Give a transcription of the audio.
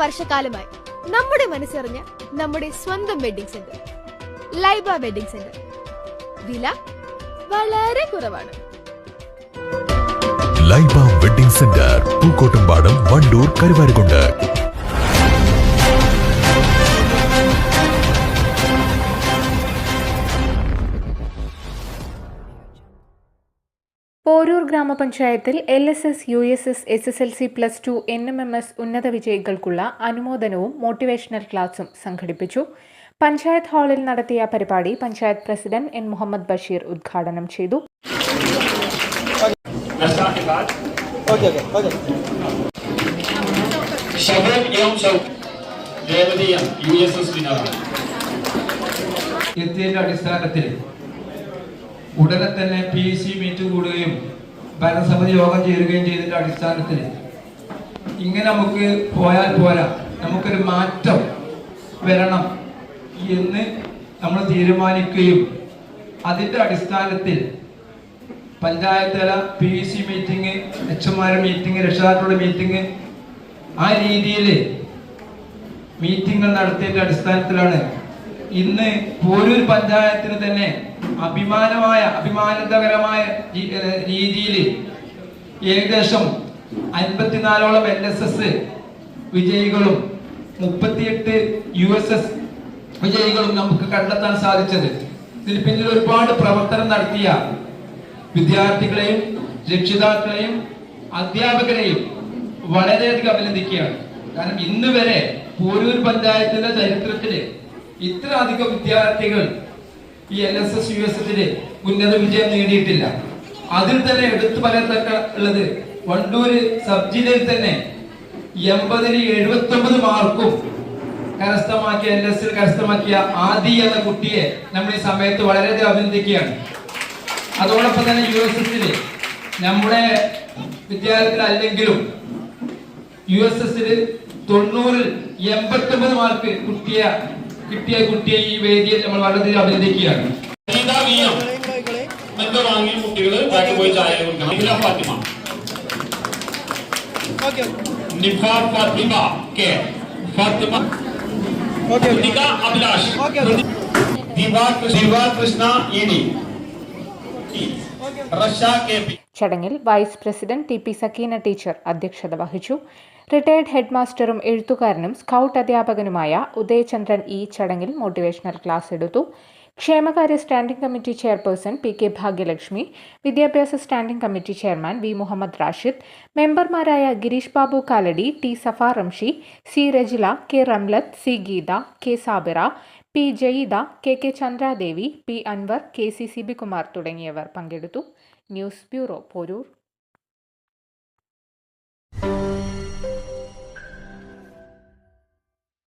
വർഷക്കാലമായി നമ്മുടെ മനസ്സറിഞ്ഞ നമ്മുടെ സ്വന്തം wedding centre Laiba wedding centre. വില വളരെ കുറവാണ്. Laiba wedding centre, Pookkottumpadam, Wandoor, Karuvarakundu. പോരൂർ ഗ്രാമപഞ്ചായത്തിൽ LSS, USS, SSLC +2 NMMS ഉന്നത വിജയികൾക്കുള്ള അനുമോദനവും മോട്ടിവേഷണൽ ക്ലാസും സംഘടിപ്പിച്ചു. പഞ്ചായത്ത് ഹാളിൽ നടത്തിയ പരിപാടി പഞ്ചായത്ത് പ്രസിഡന്റ് N. മുഹമ്മദ് ബഷീർ ഉദ്ഘാടനം ചെയ്തു. അടിസ്ഥാനത്തിൽ ഉടനെ തന്നെ PEC മീറ്റ് കൂടുകയും ഭരണസമിതി യോഗം ചേരുകയും ചെയ്തതിന്റെ അടിസ്ഥാനത്തിൽ ഇങ്ങനെ നമുക്ക് പോയാൽ പോരാ, നമുക്കൊരു മാറ്റം വരണം എന്ന് നമ്മൾ തീരുമാനിക്കുകയും അതിന്റെ അടിസ്ഥാനത്തിൽ പഞ്ചായത്ത് തല PEC മീറ്റിംഗ്, HMമാരുടെ മീറ്റിംഗ്, രക്ഷകർത്താക്കളുടെ മീറ്റിംഗ്, ആ രീതിയിൽ മീറ്റിംഗുകൾ നടത്തിയതിന്റെ അടിസ്ഥാനത്തിലാണ് ഇന്ന് പോരൂർ പഞ്ചായത്തിന് തന്നെ അഭിമാനകരമായ രീതിയിൽ ഏകദേശം 54ഓളം LSS വിജയികളും 38 USS വിജയികളും നമുക്ക് കണ്ടെത്താൻ സാധിച്ചത്. ഇതിന് പിന്നിൽ ഒരുപാട് പ്രവർത്തനം നടത്തിയ വിദ്യാർത്ഥികളെയും രക്ഷിതാക്കളെയും അധ്യാപകരെയും വളരെയധികം അഭിനന്ദിക്കുകയാണ്. കാരണം ഇന്ന് വരെ പോരൂർ പഞ്ചായത്തിന്റെ ചരിത്രത്തില് ഇത്ര അധികം വിദ്യാർത്ഥികൾ ഈ LSS USSല് ഉന്നത വിജയം നേടിയിട്ടില്ല. അതിൽ തന്നെ എടുത്തു പറയത്തക്ക ഉള്ളത് വണ്ടൂര് സബ് ജില്ലയിൽ തന്നെ 80-ൽ 79 മാർക്കും കരസ്ഥമാക്കിയ LSS കരസ്ഥമാക്കിയ ആദി എന്ന കുട്ടിയെ നമ്മൾ ഈ സമയത്ത് വളരെയധികം അഭിനന്ദിക്കുകയാണ്. അതോടൊപ്പം തന്നെ USSല് നമ്മുടെ വിദ്യാലയത്തിൽ അല്ലെങ്കിലും USSല് 90-ൽ 89 മാർക്ക് കിട്ടിയ കുട്ടിയെ ഈ വേദിയിൽ നമ്മൾ വളരെയധികം അഭിനന്ദിക്കുകയാണ്. ചടങ്ങിൽ vice president TP Sakeena teacher അധ്യക്ഷത വഹിച്ചു. റിട്ടയർഡ് ഹെഡ് മാസ്റ്ററും എഴുത്തുകാരനും സ്കൗട്ട് അധ്യാപകനുമായ ഉദയചന്ദ്രൻ ഈ ചടങ്ങിൽ മോട്ടിവേഷണൽ ക്ലാസ് എടുത്തു. ക്ഷേമകാര്യ standing committee chairperson PK Bhagyalakshmi, വിദ്യാഭ്യാസ standing committee chairman V. Muhammad Rashid, മെമ്പർമാരായ ഗിരീഷ് ബാബു കാലടി, T. സഫ Ramshi, C. Rajila, K. Ramlath, C. Geetha, K. Sabira, P. Jayeeda, KK Chandradevi, P. Anwar, KC Sibikumar തുടങ്ങിയവർ പങ്കെടുത്തു. News bureau, Poroor.